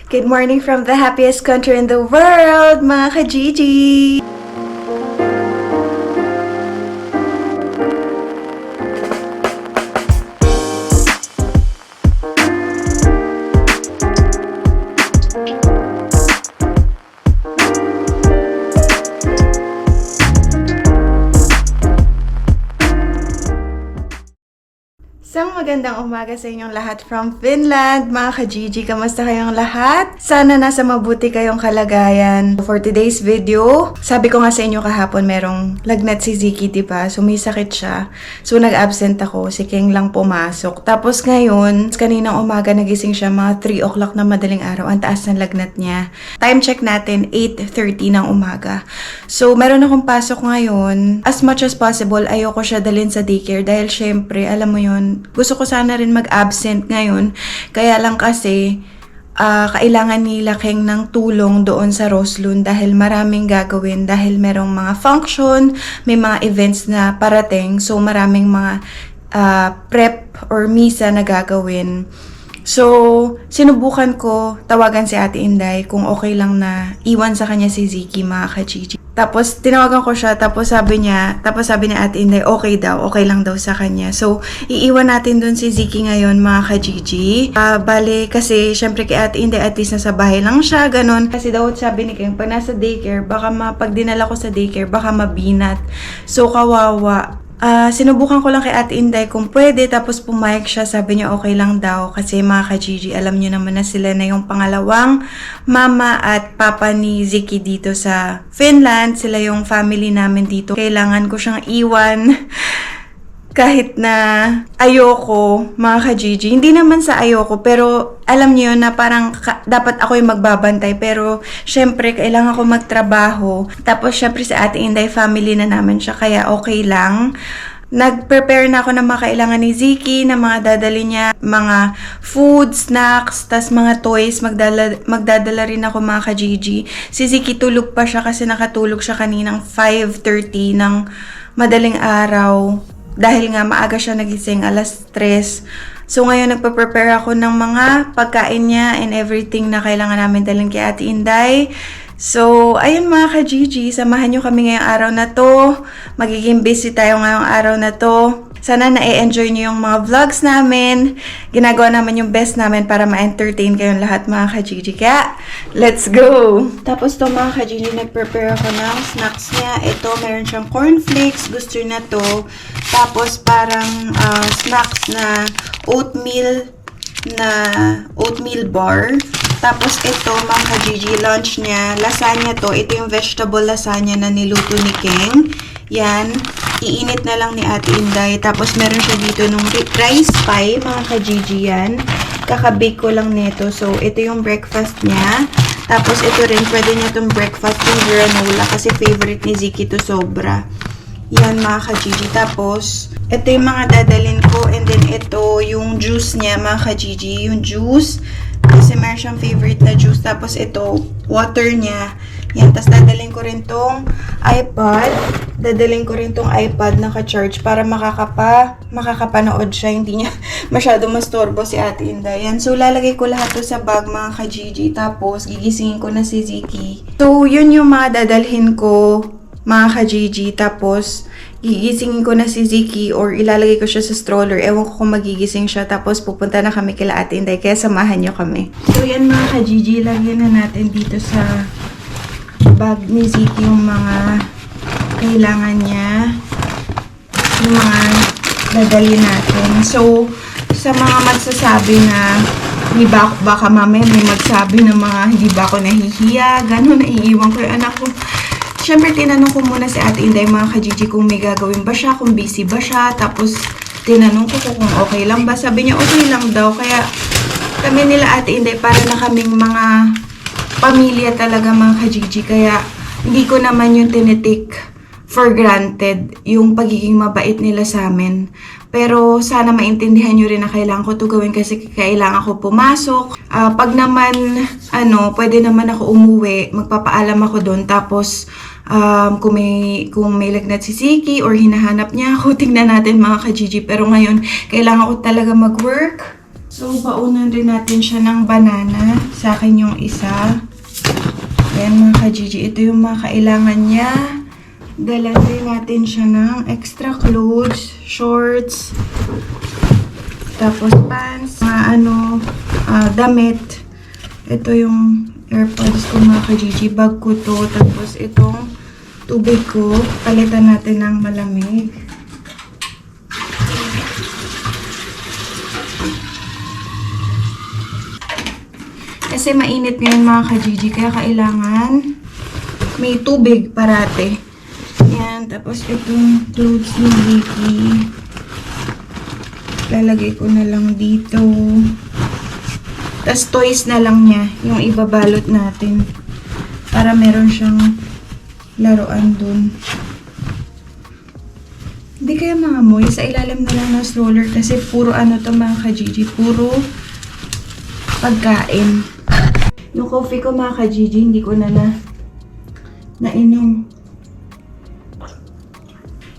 Good morning from the happiest country in the world, mga ka-Gigi! Isang magandang umaga sa inyong lahat from Finland, mga ka-Gigi. Kamusta kayong lahat? Sana nasa mabuti kayong kalagayan. For today's video, sabi ko nga sa inyo kahapon merong lagnat si Ziki, diba? So may sakit siya. So nag-absent ako, si King lang pumasok. Tapos ngayon, kaninang umaga nagising siya mga 3 o'clock na madaling araw. Ang taas ng lagnat niya. Time check natin, 8:30 ng umaga. So meron akong pasok ngayon. As much as possible, ayoko siya dalhin sa daycare dahil syempre, alam mo yun, gusto ko sana rin mag-absent ngayon. Kaya lang kasi, kailangan nila King ng tulong doon sa Roslyn dahil maraming gagawin. Dahil merong mga function, may mga events na parating. So, maraming mga prep or misa na gagawin. So, sinubukan ko tawagan si Ate Inday kung okay lang na iwan sa kanya si Ziki, mga ka-Gigi. Tapos, tinawagan ko siya, tapos sabi ni Ate Inday, okay lang daw sa kanya. So, iiwan natin dun si Ziki ngayon, mga ka-Gigi. Bale, kasi, syempre kay Ate Inday, at least nasa bahay lang siya, ganun. Kasi daw, sabi ni King, pag nasa daycare, pag dinala ko sa daycare, baka mabinat. So, kawawa. Sinubukan ko lang kay Ate Inday kung pwede, tapos pumayag siya, sabi niya okay lang daw kasi mga ka-Gigi, alam niyo naman na sila na yung pangalawang mama at papa ni Ziki dito sa Finland, sila yung family namin dito. Kailangan ko siyang iwan kahit na ayoko, mga ka-Gigi. Hindi naman sa ayoko, pero alam niyo na parang dapat ako yung magbabantay. Pero, syempre, kailangan ko magtrabaho. Tapos, syempre, sa Ate Inday, family na namin siya. Kaya, okay lang. Nag-prepare na ako ng mga kailangan ni Ziki, na mga dadali niya, mga food, snacks, tas mga toys. Magdadala rin ako, mga ka-Gigi. Si Ziki tulog pa siya kasi nakatulog siya kaninang 5:30 ng madaling araw. Dahil nga maaga siya nagising, 3:00. So ngayon nagpa-prepare ako ng mga pagkain niya and everything na kailangan namin dalhin kay Ate Inday. So, ayun mga ka-Gigi, samahan nyo kami ngayong araw na to. Magiging busy tayo ngayong araw na to. Sana na-enjoy nyo yung mga vlogs namin. Ginagawa naman yung best namin para ma-entertain kayong lahat mga ka-Gigi. Kaya, let's go! Tapos to mga ka-Gigi, nag-prepare ako ng snacks niya. Ito, meron siyang cornflakes. Gusto na to. Tapos, parang snacks na oatmeal bar. Tapos ito, mga ka-Gigi, lunch niya. Lasagna to. Ito yung vegetable lasagna na niluto ni King. Yan. Iinit na lang ni Ate Inday. Tapos meron siya dito nung rice pie, mga ka-Gigi yan. Kakabake ko lang nito. So, ito yung breakfast niya. Tapos ito rin, pwede niya itong breakfast yung granola kasi favorite ni Ziki to sobra. Yan mga ka-Gigi. Tapos, ito yung mga dadalhin ko. And then, ito yung juice niya, mga ka-Gigi. Yung juice. Kasi meron siyang favorite na juice. Tapos, ito, water niya. Yan. Tapos, dadalhin ko rin tong iPad. Dadalhin ko rin tong iPad na ka-charge para makakapanood siya. Hindi niya masyado mastorbo si Ate Inday. Yan. So, lalagay ko lahat to sa bag, mga ka-Gigi. Tapos, gigisingin ko na si Ziki. So, yun yung mga dadalhin ko, mga ka-Gigi. Tapos, gigisingin ko na si Ziki or ilalagay ko siya sa stroller. Ewan ko kung magigising siya. Tapos, pupunta na kami kila Ate Inday. Kaya samahan nyo kami. So, yan mga ka-Gigi. Lagyan na natin dito sa bag ni Ziki yung mga kailangan niya. Yung mga dadali natin. So, sa mga magsasabi na baka mamaya may magsabi na mga hindi ba ako nahihiya, gano'n, naiiwan ko yung anak ko. Siyempre, tinanong ko muna si Ate Inday, mga ka-Gigi, kung may gagawin ba siya, kung busy ba siya. Tapos, tinanong ko kung okay lang ba. Sabi niya, okay lang daw. Kaya, kami nila Ate Inday, para na kaming mga pamilya talaga, mga ka-Gigi. Kaya, hindi ko naman yung tinitik for granted yung pagiging mabait nila sa amin. Pero sana maintindihan nyo rin na kailangan ko to gawin kasi kailangan ko pumasok. Pag naman, pwede naman ako umuwi, magpapaalam ako doon. Tapos, kung may lagnat si Ziki or hinahanap niya ako, tingnan natin mga ka-Gigi. Pero ngayon, kailangan ko talaga mag-work. So, baunan rin natin siya ng banana. Sa akin yung isa. Ayan mga ka-Gigi, ito yung mga kailangan niya. Dala rin natin siya ng extra clothes, shorts, tapos pants, damit. Ito yung AirPods ko mga ka-Gigi, bag ko to. Tapos itong tubig ko, palitan natin ng malamig. Kasi mainit ngayon mga ka-Gigi, kaya kailangan may tubig parate. Yan, tapos itong clothes ni Vicky. Lalagay ko na lang dito. Tapos toys na lang niya, yung ibabalot natin. Para meron siyang laruan dun. Hindi kaya mga moy, sa ilalim na lang ng stroller kasi puro ano to mga ka-Gigi, puro pagkain. Yung coffee ko mga ka-Gigi, hindi ko na nainom.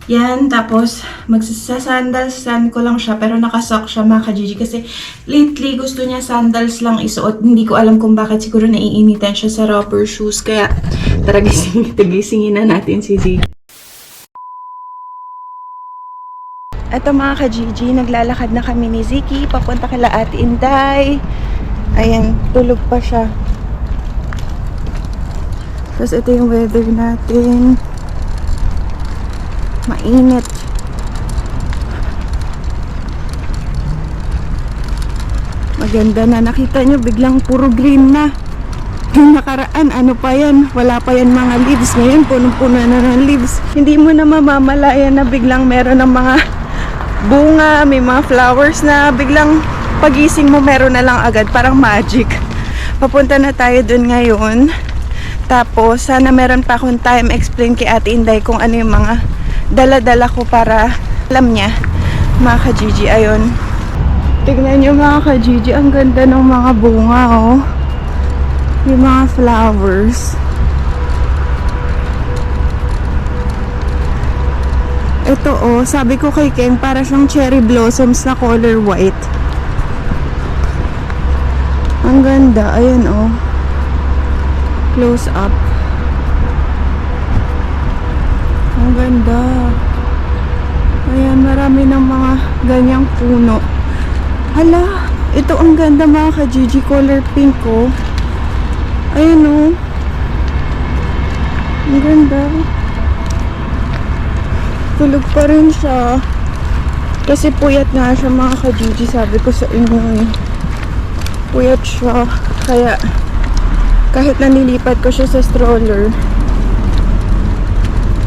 Yan, tapos magsasandalsan ko lang siya pero nakasock siya mga ka-Gigi kasi lately gusto niya sandals lang isuot. Hindi ko alam kung bakit, siguro naiinitan siya sa rubber shoes kaya tara gisingin na natin si Ziggy. Ito mga ka-Gigi, naglalakad na kami ni Ziggy papunta kila Ate Inday. Ayan, tulog pa siya. Tapos ito yung weather natin. Mainit. Maganda na. Nakita nyo, biglang puro green na. Yung nakaraan, ano pa yan? Wala pa yan mga leaves. Ngayon, punong-puno na ng leaves. Hindi mo na mamamalayan na biglang meron ng mga bunga, may mga flowers na biglang pagising mo meron na lang agad. Parang magic. Papunta na tayo dun ngayon. Tapos, sana meron pa akong time explain kay Ate Inday kung ano yung mga dala-dala ko para alam niya. Mga ka-Gigi, ayun. Tignan nyo mga ka-Gigi, ang ganda ng mga bunga, oh. Yung mga flowers. Ito, oh, sabi ko kay Ken, para siyang cherry blossoms na color white. Ang ganda, ayan, oh. Close up. Ang ganda. Ayan, marami ng mga ganyang puno. Hala, ito ang ganda mga ka-Gigi, color pink ko. Ayan o. Ang ganda. Tulog pa rin siya. Kasi puyat nga siya mga ka-Gigi, sabi ko sa inyo eh. Puyat siya. Kaya kahit nanilipat ko siya sa stroller,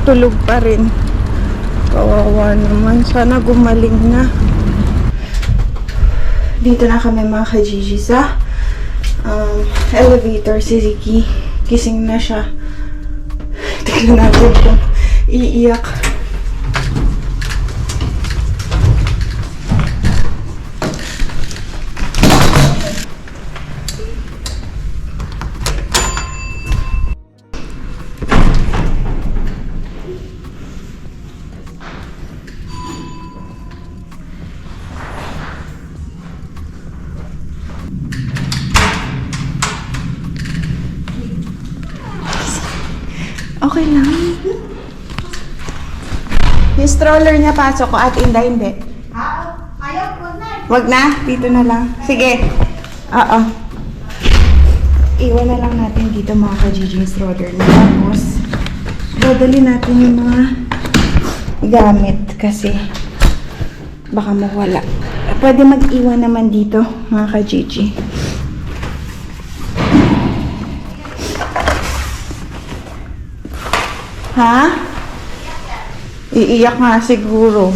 tulog pa rin. Kawawa naman. Sana gumaling na. Dito na kami mga ka-Gigi sa elevator. Si Ziggy, gising na siya. Tignan natin kung iiyak. Okay lang. Yung stroller niya pasok ko at Inday hindi. Ayaw ko na. Wag na, dito na lang. Sige. Oo. Iwan na lang natin dito mga ka-Gigi yung stroller niya. Tapos, dadali natin yung mga gamit kasi baka mawala. Pwede mag-iwan naman dito mga ka-Gigi. Ha? Iiyak nga siguro.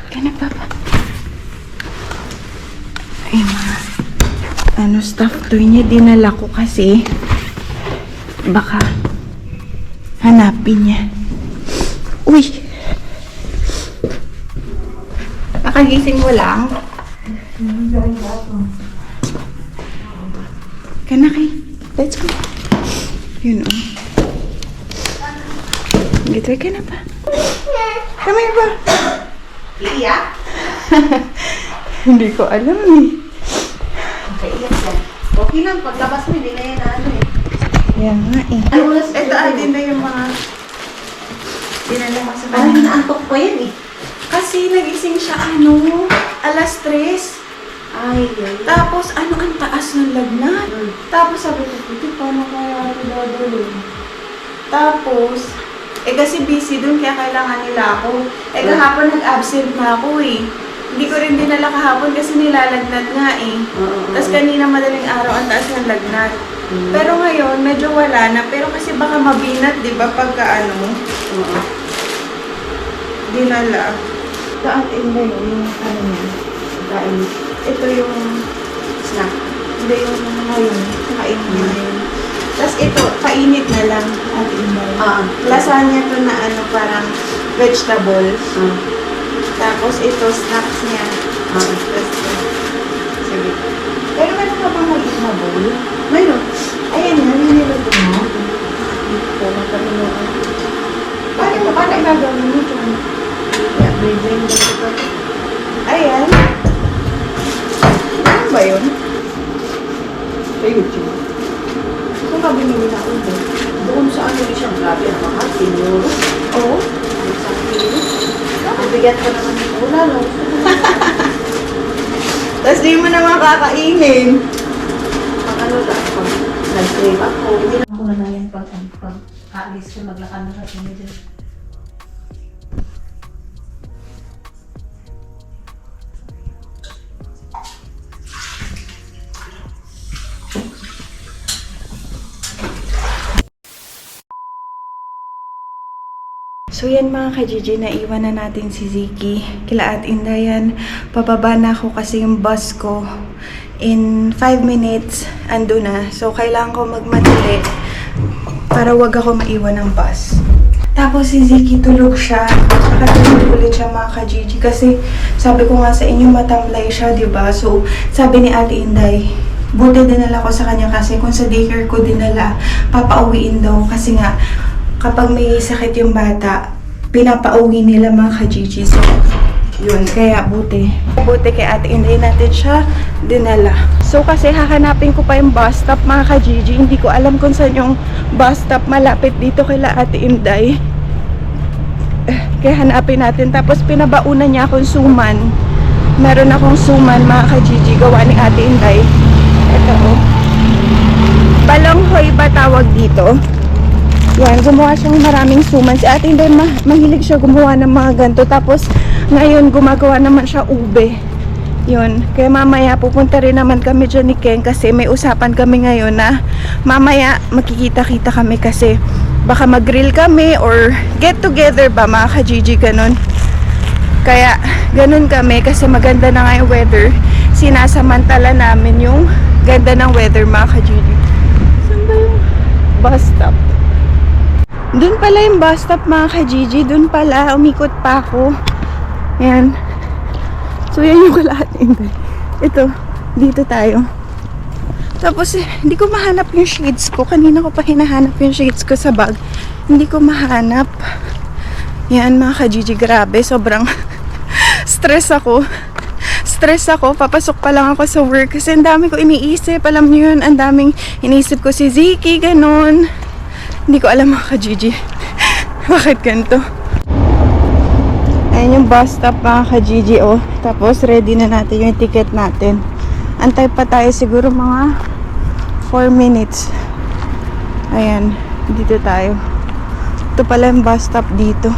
Kana pa ba? Ay mga stuff toy niya dinala ko kasi baka hanapin niya. Uy! Nakagising mo lang? Kanaki, let's go. Yun o. Try ka na ba? Come here ba? Iiyak? Hindi ko alam eh. Okay, iyak yan. Okay lang, paglabas mo, hindi na yan ano eh. Yan nga eh. Ano oras Ito atin na yung mga dinala ko sa Parang kanila. inaantok pa yan eh. Kasi nagising siya 3:00. Ay, ay. Tapos ang taas ng lagnat. Tapos sabi ko, puti, paano kaya ako dadalhin? Tapos, kasi busy dun, kaya kailangan nila ako. Kahapon nag-absent na ako eh. Hindi ko rin dinala kahapon kasi nilalagnat nga eh. Tapos kanina madaling araw, ang taas ng lagnat. Pero ngayon, medyo wala na. Pero kasi baka mabinat, di ba, pagka dinala. Kaatin ba yung niya? Kain. Ito yung snack. Hindi yung ngayon. Kain niya ngayon. Tapos ito, painit na lang. Atin ba? Lasagna to na parang vegetables. Tapos ito, snacks niya. Tapos sige. Pero meron ka bang maliit na bowl? Meron. Ayan nga, nililog mo. Ito, matalunuan. Paano gagawin mo ito? Yeah, blend ito. Ayan. Ano ba yun? Sa YouTube. Kung ka binili na ulo? Doon sa ano siya, grabe ang mahal, sinuro. Oo. Isang kilo. Ang bigat pa naman ito. Wala lang. Tapos di mo naman kakainin. Pag ano lang, pag nag-crave ako, hindi na ako na yan pag alis ko, maglakad na sa dyan. So yan mga ka-Gigi, naiwan na natin si Ziki. Kila Ate Indayan, pababa na ako kasi yung bus ko in 5 minutes ando na. So kailangan ko magmadali para wag ako maiwan ng bus. Tapos si Ziki tulog siya. Nakatulog ulit siya mga ka-Gigi kasi sabi ko nga sa inyo matamlay siya, diba? So sabi ni Ate Inday, buti dinala ko sa kanya kasi kung sa daycare ko dinala, papauwiin daw kasi nga kapag may sakit yung bata, pinapauwi nila mga ka-Gigi. So, yun. Kaya buti. Buti kay Ate Inday natin siya dinala. So, kasi hahanapin ko pa yung bus stop mga ka-Gigi. Hindi ko alam kung saan yung bus stop malapit dito kay Ate Inday. Kaya hanapin natin. Tapos, pinabaunan niya akong suman. Meron akong suman mga ka-Gigi gawa ni Ate Inday. Ito oh. Balonghoy ba tawag dito? Yan, gumawa siyang maraming suman. Si Ate Inday, mahilig siya gumawa ng mga ganito. Tapos, ngayon, gumagawa naman siya ube. Yun. Kaya mamaya, pupunta rin naman kami dyan ni Ken kasi may usapan kami ngayon na mamaya, makikita-kita kami kasi baka mag-grill kami or get together ba, mga ka-Gigi, ganun. Kaya, ganun kami kasi maganda na nga yung weather. Sinasamantala namin yung ganda ng weather, mga ka-Gigi. Saan ba yung bus stop? Doon pala yung bus stop mga ka-Gigi. Doon pala. Umikot pa ako. Ayan. So, yan yung kalahating. Ito. Dito tayo. Tapos, hindi ko mahanap yung shades ko. Kanina ko pa hinahanap yung shades ko sa bag. Hindi ko mahanap. Yan mga ka-Gigi. Grabe. Sobrang stress ako. Stress ako. Papasok pa lang ako sa work. Kasi ang dami ko iniisip. Alam niyo yun. Ang daming iniisip ko si Ziki. Ganon. Hindi ko alam mga ka-Gigi. Bakit ganito? Ayan yung bus stop mga ka-Gigi oh. Tapos ready na natin yung ticket natin. Antay pa tayo siguro mga 4 minutes. Ayan. Dito tayo. Ito pala yung bus stop dito.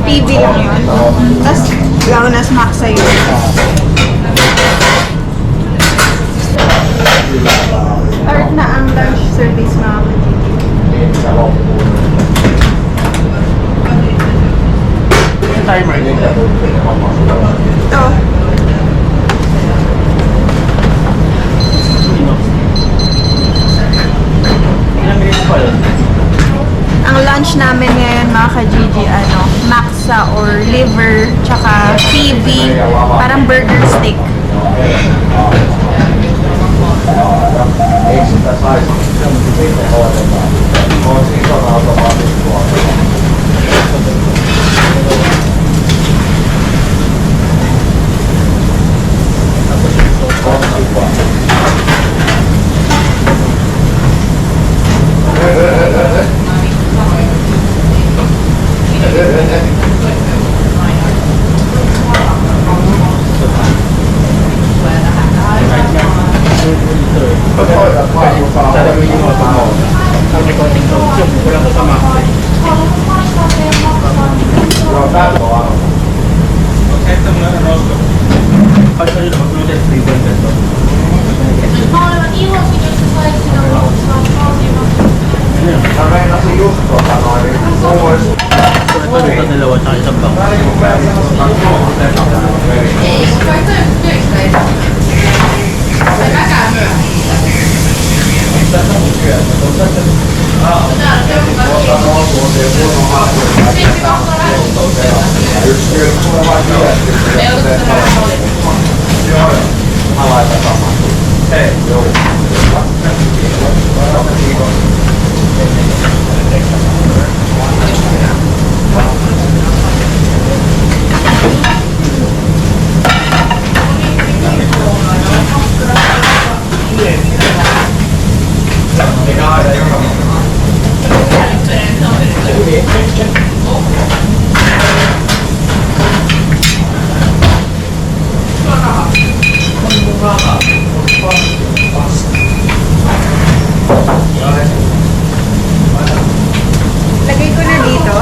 PB lang yun. Tapos, Launas Max sa'yo. Start na ang lunch service, mga ka-GG. Timer din. Ito. Ilang minutes pa yun? Ang lunch namin ngayon, mga ka-GG, maxa or liver, tsaka PB, parang burger steak. Dalawa sa isang bang. Lagay ko na dito.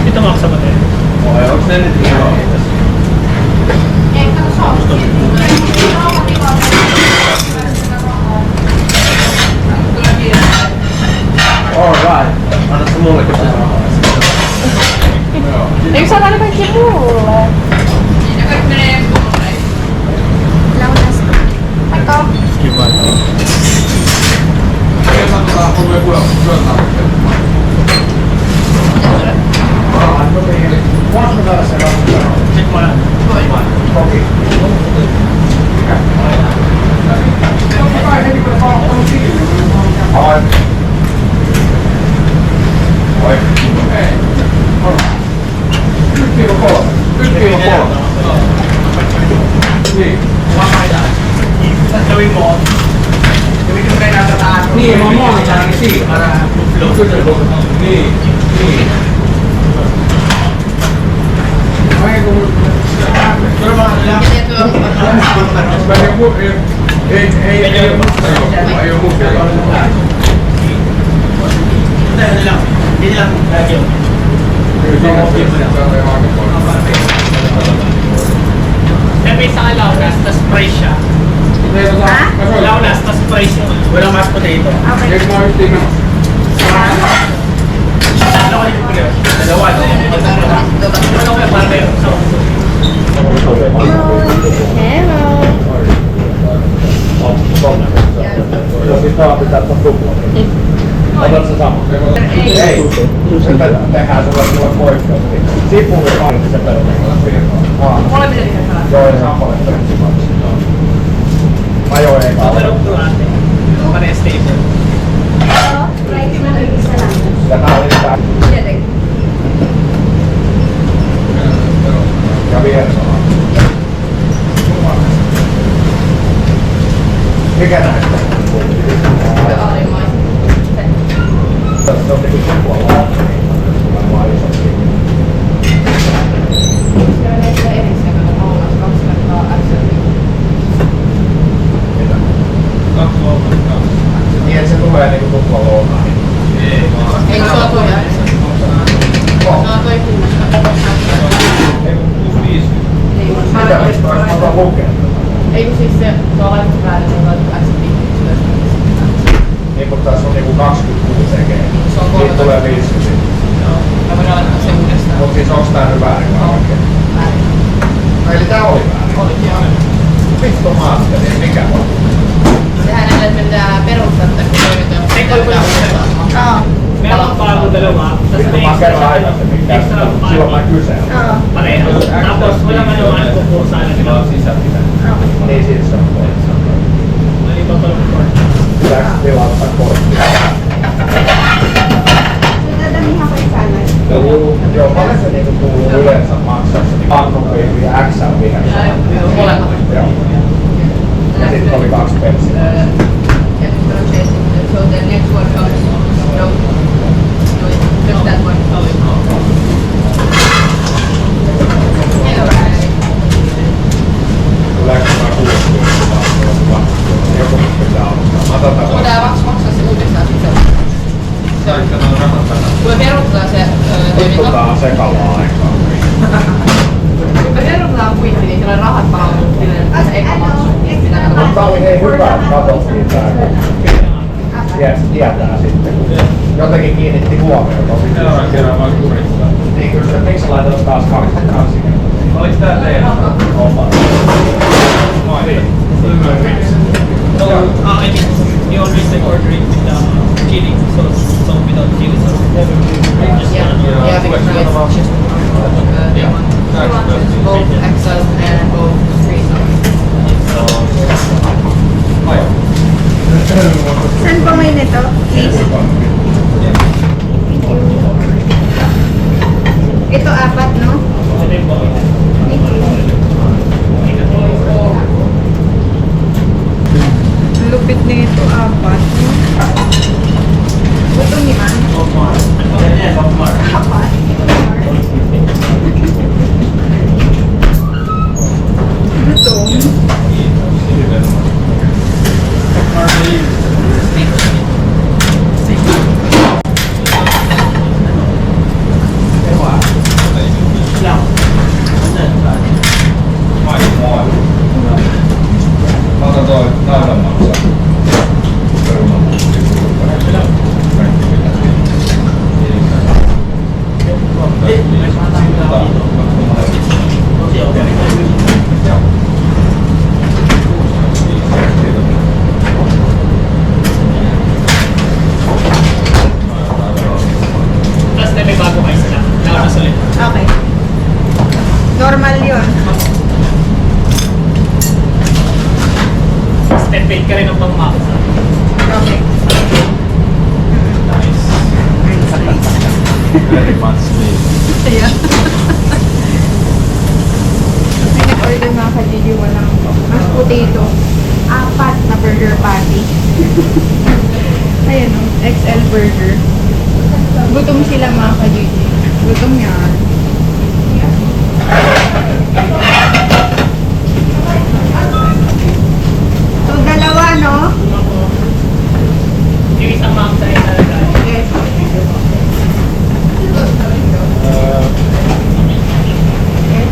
Ito maksa ba tayo? Alright. Ano sa mga kasi? Nagsa ka naman siya po. Launas. Ito. Skiban. Check mo lang. Gawin mo. Gawin mo kayo nasa taas. Ni, mamo. Si, para flow. Ni. Pero mga lang. Ayaw mo. Hindi lang. Siyempre sa Launas, tas price siya. Ha? Launas, tas price siya. Walang mashed potato. Okay. Ano ka dito pagkira? Dalawa. Ano kayo para kayo? Hello. Otat sä sama? Ei. Tehdään sulle poikkeus. Sipuli on se perusteella. Molemmille lisätään. Joo, ja Sampalle perusteella. Ajoin eka. Pane stable. Ja tää oli tää. Ja vieressä on. Mikä näistä? Se on niinku sipua laattu, niin on vaan isompi. Mitä? Niin, että se tulee niinku tupla lounaan. Eikö se ole tuo järjestö? No toi kuulostaa. Ei kun 650. Mitä? Mä otan lukea. Ei kun siis se tuo laittu päälle, niin laittu Niin, mutta tässä on niinku 26 sekeä. Se on Siitä 30. tulee 50. Mä voin laittaa se uudestaan. Mut siis onks tää nyt väärin vai oikein? No, eli tää oli väärin. Oli, joo. Vittu maasteri, mikä on? Sehän näille, että me pitää perustaa tätä, kun toimintoja, mutta sitä pitää uudestaan. Meillä on palvelua. Vittu mä kerron aikaisemmin tästä, silloin mä kyseen. Pareha. Tapos voidaan mennä vain kokousaan. Niin siis se on pois. Eli totolla. Pitääks tilauttaa korttia? Joo, paljon se niinku kuuluu yleensä maksaa se pankkopiiri ja XL viherssä. Molemmat. Joo. Ja sit oli 2 penssiä. So the next one comes, no, just that one. Tuleeko mä 60? Joku pitää ottaa. Mä otan Kun tää maksaa se uudestaan sit se on. Kun me perustetaan se Vittu toiminto, tää on sekavaa aikaa. kun me perustetaan kuitti, niin siellä rahat palautuu silleen, se eka maksu. Mutta tää oli hei hyvä, että katsottiin tää. Tietää sitten. Jotenkin kiinnitti huomiota. Seuraavan kerran vaan kurittaa. Niin kyllä se, miksi laitetaan taas 2 kertaa? Oliks tää teidän? Oma. Moi. So, I mean, you always take ordering without chili, so without chili sauce. Just Yeah, because it's just both XL and both street. Saan po may nito? Please. Ito 4, no? Lupit na ito 4. Gutom ni man? Gutom. Mä otan toi naudan maksaa. Tapos na may bago kayo sila. Nauna ulit. Okay. Normal yun. Step 8 ka rin ang pang-maksa. Okay. Nice. Very much late. Ayan. May nag-order mga ka-Gigi, walang mashed potato. 4 na burger patty. Ayan o, XL burger. Gutom sila mga ka-Gigi. Gutom yan. So, dalawa, no? Yung isang maksa ay talaga. Yes.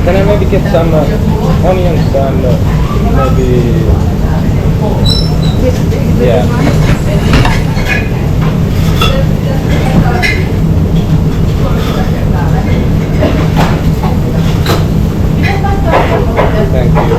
Can I maybe get some onions and maybe yeah. Thank you.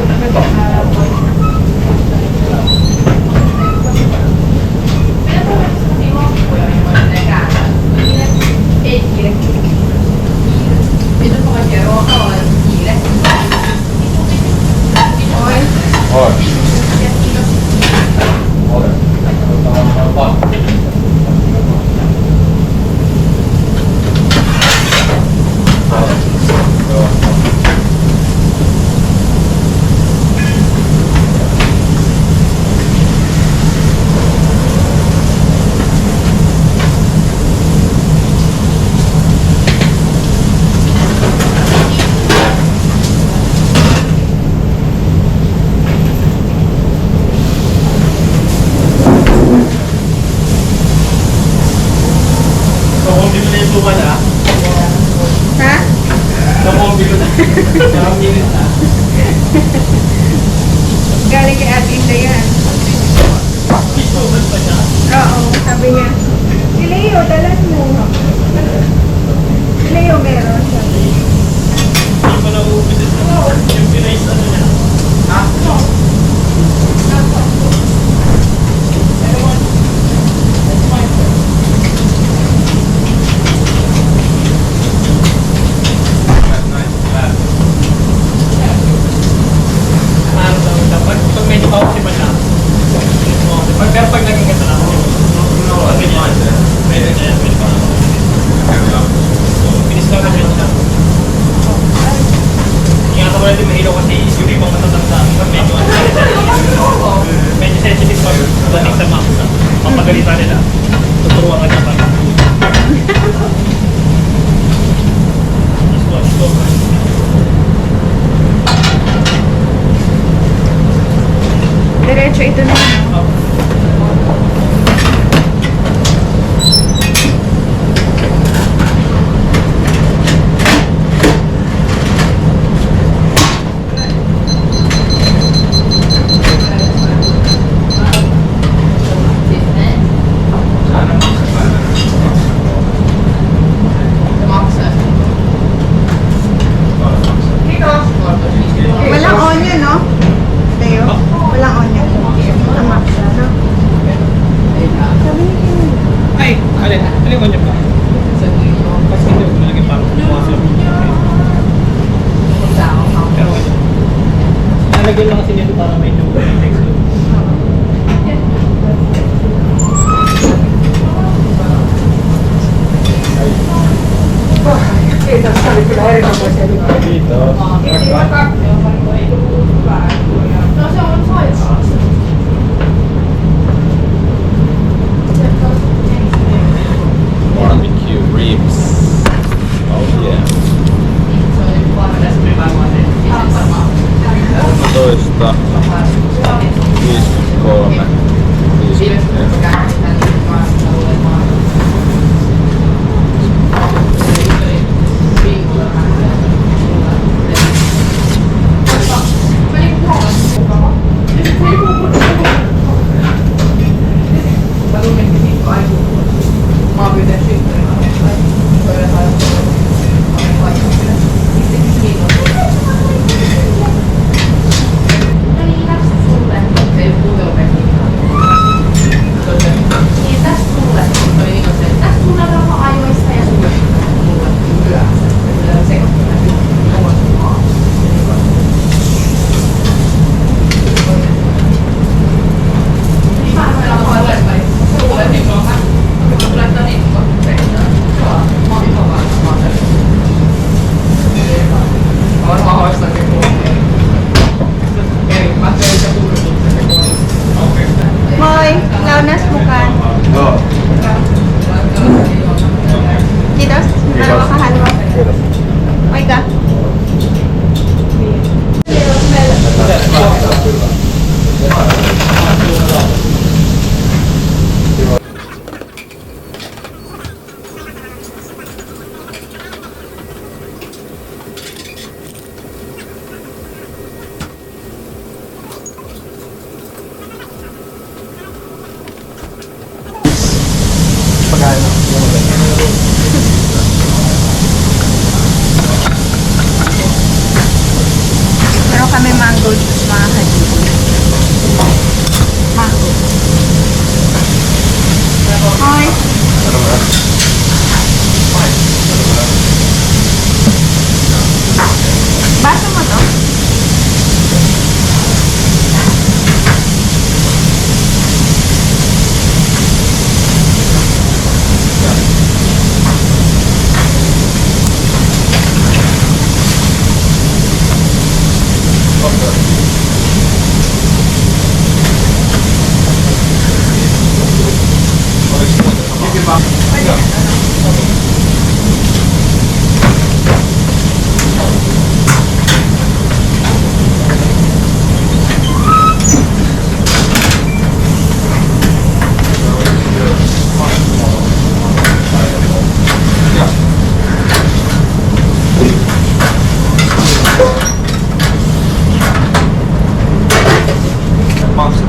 Galing kay Ate Inda yan. Oo, sabi niya. Si Leo, dalan mo. Si Leo meron. Sabi. Hindi pa nauubos ito. Yung pinais ano niya. Pag medyo pausin man lang. Pero pag naging ganda lang. Pag ganyan. Pwede na yan. Pwede pa. Pinis lang na medyo lang. Ingatan ko na din mahilo kasi yung ibang matatanda. Medyo medyo sensitive pag dating sa max. Papagalitan nila. Tuturuan ka niya pa. Diretso ito na. Walang onion, no? Leo? Walang onion. Tama. No? Sabi ni Kim. Ay, alin mo niya pa? Kasi hindi ko nalagyan parang kumuha sila. Pero ito. Nalagyan lang kasi nito para medyo text doon. Dito. Barbecue ribs. Oh yeah. Ito está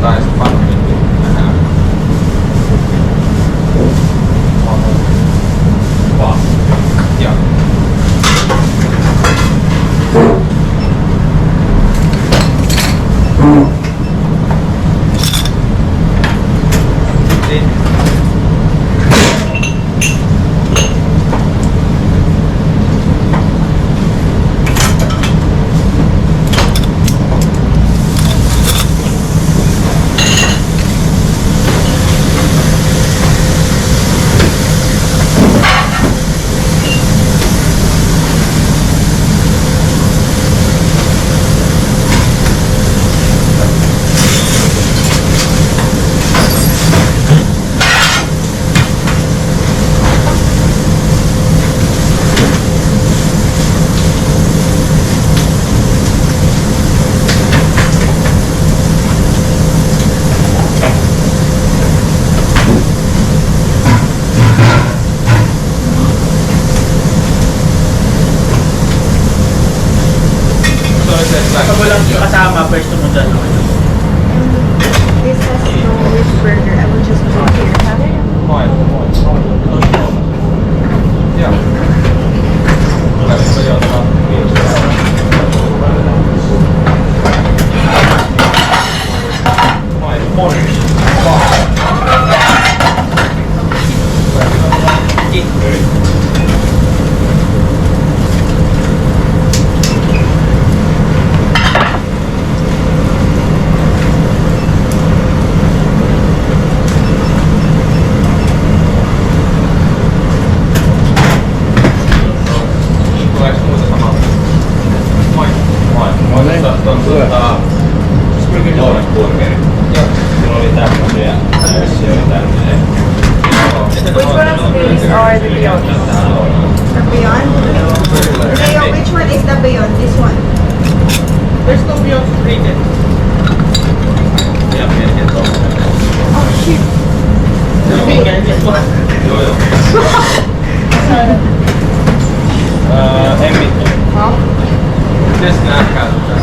size apartment. Yeah. So it's like Pag walang kasama, pwesto mo dyan. This has no rich burger. I will just put it here. fine. Yeah. So you're not fine. Tuleeko muuta samaa? Moi. Burgeri. Joo. Siinä oli tämmösiä. Siellä oli tämmösiä. Which one of these are the beyond? The beyond? Leo, which one is the beyond? This one. There's no beyond rated. Ja melkein tommonen. Oh shit. Minkä this one? Joo joo. Ei mitään. Huh? Mites nää käytetään?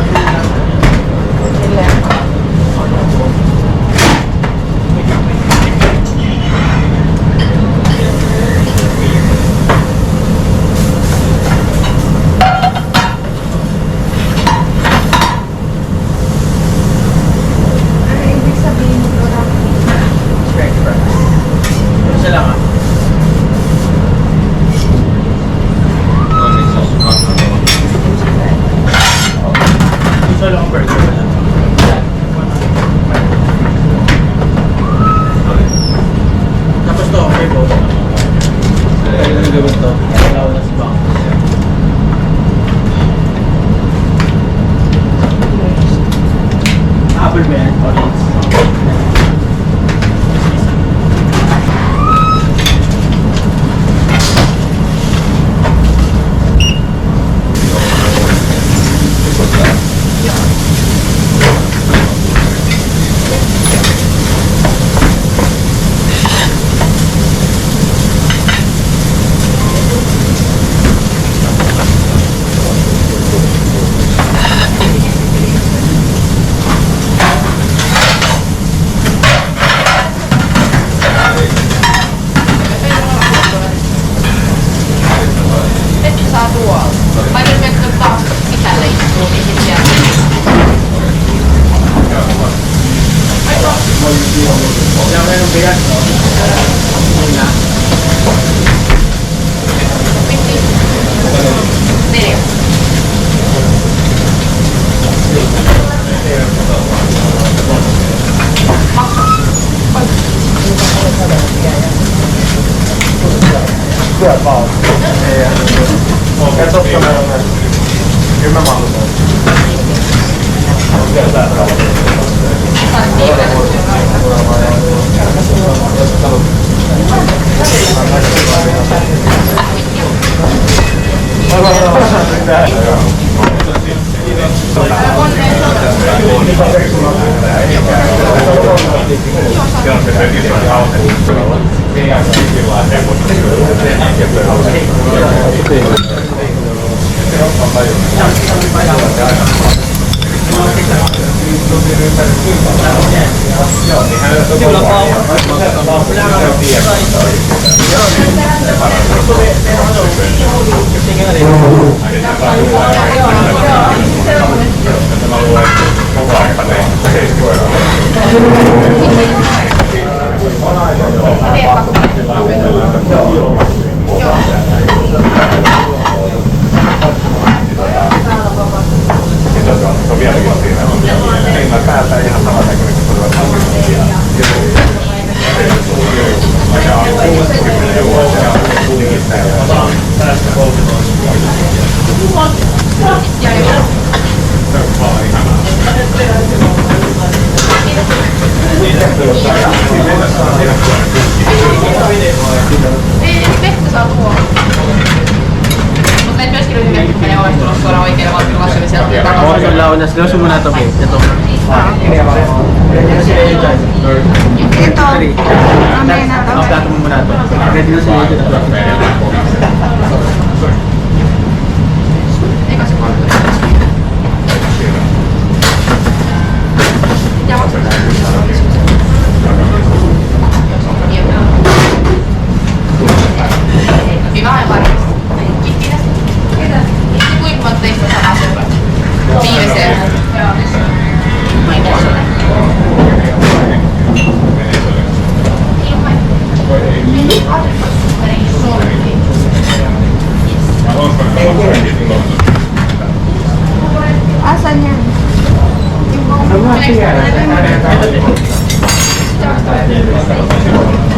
Ano ibig sabihin mo na? Isa lang ah. No niin, se on kasvanut. Isa lang ang burger na lang. Tapos to, okay po. Ano gawin to? Alaw na si Bang. Apple ba yan? Orange. Että saa tuolla. Vai nyt mennä taas sisälle istuun, niin sit siellä. Kaya meron bigas, no? Muna. Neljä. Kasi wala pa ako. Wala nga ako. Kasi nga rin. Se on vieläkin siinä. Siinä päätään ihan saman näköinen kuin Vettä saa tuoda. Mutta näitä myöskin löytyy vettä, menee onnistunut suoraan oikealle valtiolla oli sieltä takaisin. Ako sa launas. Luso muna ito, babe. Ito. Ito, mamaya na to. Ang plato mo muna ito. Ready na sila ito. Ei kasi korttu. Ja hyvä ja paremmin. Kiitos. Itse kuinka monta teistä saa asua? Viimeiseen. Asan yan? Next.